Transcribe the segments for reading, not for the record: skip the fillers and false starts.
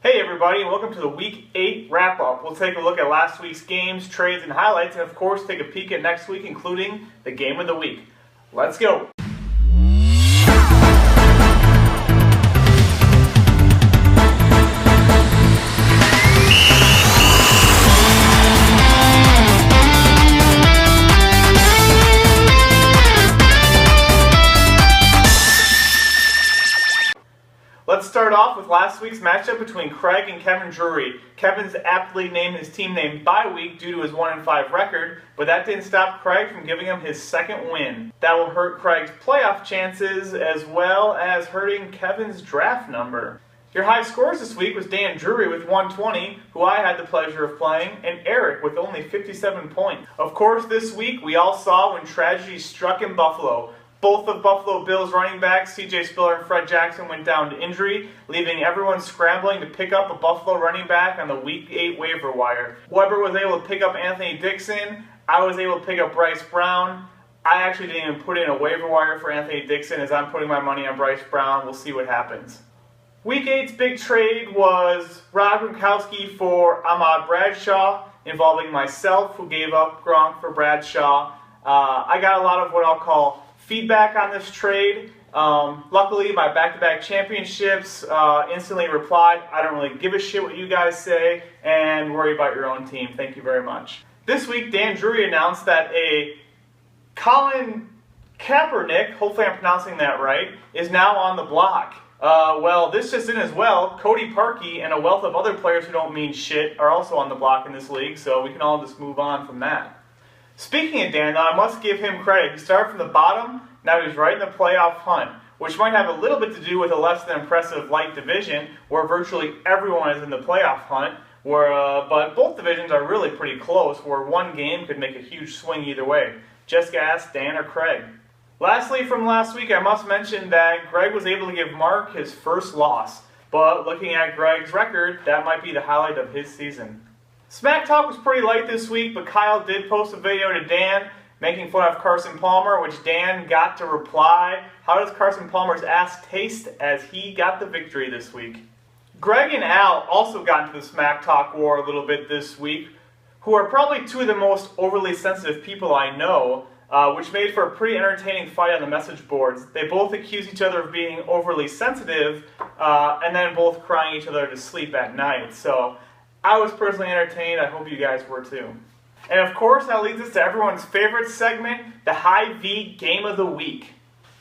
Hey everybody, and welcome to the Week 8 wrap-up. We'll take a look at last week's games, trades, and highlights, and of course take a peek at next week, including the Game of the Week. Let's go! Let's start off with last week's matchup between Craig and Kevin Drury. Kevin's aptly named his team name Bye Week due to his 1-5 record, but that didn't stop Craig from giving him his second win. That will hurt Craig's playoff chances as well as hurting Kevin's draft number. Your high scores this week was Dan Drury with 120, who I had the pleasure of playing, and Eric with only 57 points. Of course, this week we all saw when tragedy struck in Buffalo. Both of Buffalo Bills running backs, C.J. Spiller and Fred Jackson, went down to injury, leaving everyone scrambling to pick up a Buffalo running back on the Week 8 waiver wire. Weber was able to pick up Anthony Dixon. I was able to pick up Bryce Brown. I actually didn't even put in a waiver wire for Anthony Dixon as I'm putting my money on Bryce Brown. We'll see what happens. Week 8's big trade was Rob Gronkowski for Ahmad Bradshaw, involving myself, who gave up Gronk for Bradshaw. I got a lot of what I'll call feedback on this trade. Luckily, my back-to-back championships instantly replied, I don't really give a shit what you guys say, and worry about your own team. Thank you very much. This week, Dan Drury announced that a Colin Kaepernick, hopefully I'm pronouncing that right, is now on the block. Well, this just in as well, Cody Parkey and a wealth of other players who don't mean shit are also on the block in this league, so we can all just move on from that. Speaking of Dan, though, I must give him credit. He started from the bottom, now he's right in the playoff hunt, which might have a little bit to do with a less than impressive light division, where virtually everyone is in the playoff hunt, but both divisions are really pretty close, where one game could make a huge swing either way. Just ask Dan or Craig. Lastly, from last week, I must mention that Greg was able to give Mark his first loss, but looking at Greg's record, that might be the highlight of his season. Smack Talk was pretty light this week, but Kyle did post a video to Dan making fun of Carson Palmer, which Dan got to reply, how does Carson Palmer's ass taste, as he got the victory this week. Greg and Al also got into the Smack Talk war a little bit this week, who are probably two of the most overly sensitive people I know, which made for a pretty entertaining fight on the message boards. They both accuse each other of being overly sensitive, and then both crying each other to sleep at night. So I was personally entertained. I hope you guys were too. And of course, that leads us to everyone's favorite segment, the High V Game of the Week.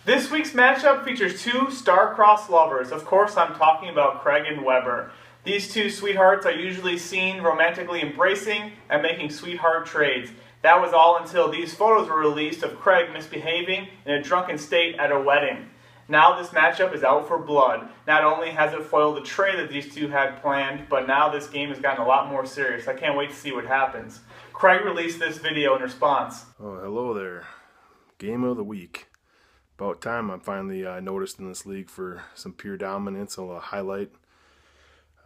This week's matchup features two star-crossed lovers. Of course, I'm talking about Craig and Weber. These two sweethearts are usually seen romantically embracing and making sweetheart trades. That was all until these photos were released of Craig misbehaving in a drunken state at a wedding. Now this matchup is out for blood. Not only has it foiled the trade that these two had planned, but now this game has gotten a lot more serious. I can't wait to see what happens. Craig released this video in response. Oh, hello there. Game of the week. About time I'm finally noticed in this league for some pure dominance. A highlight.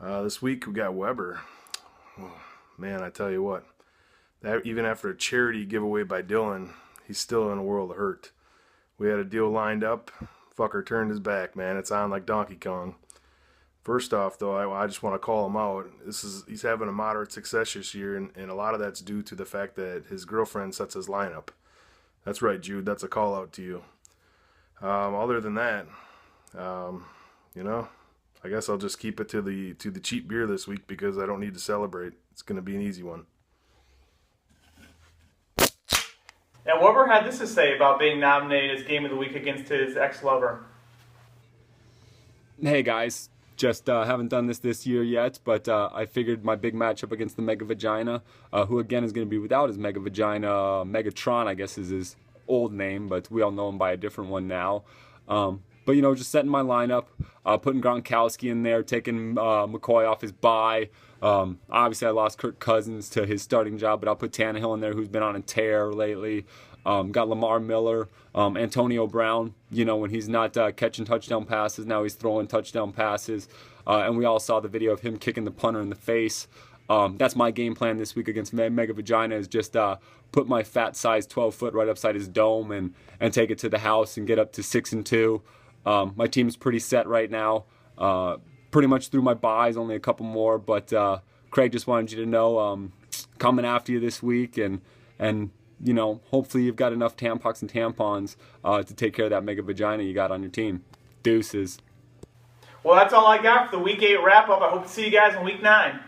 This week we got Weber. Oh, man, I tell you what. That, even after a charity giveaway by Dylan, he's still in a world of hurt. We had a deal lined up. Fucker turned his back, man. It's on like Donkey Kong. First off, though, I just want to call him out. He's having a moderate success this year, and a lot of that's due to the fact that his girlfriend sets his lineup. That's right, Jude. That's a call out to you. Other than that, you know, I guess I'll just keep it to the cheap beer this week because I don't need to celebrate. It's going to be an easy one. And Weber had this to say about being nominated as Game of the Week against his ex-lover. Hey guys, just haven't done this year yet, but I figured my big matchup against the Mega Vagina, who again is going to be without his Mega Vagina, Megatron I guess is his old name, but we all know him by a different one now. But you know, just setting my lineup, putting Gronkowski in there, taking McCoy off his bye. Obviously I lost Kirk Cousins to his starting job, but I'll put Tannehill in there, who's been on a tear lately. Got Lamar Miller, Antonio Brown, you know, when he's not catching touchdown passes, now he's throwing touchdown passes. And we all saw the video of him kicking the punter in the face. That's my game plan this week against Mega Vagina, is just put my fat size 12-foot right upside his dome and take it to the house and get up to 6-2. My team's pretty set right now. pretty much through my buys, only a couple more, but Craig just wanted you to know coming after you this week, and you know, hopefully you've got enough Tampax and tampons to take care of that mega vagina you got on your team. Deuces. Well, that's all I got for the Week 8 wrap-up. I hope to see you guys in Week 9.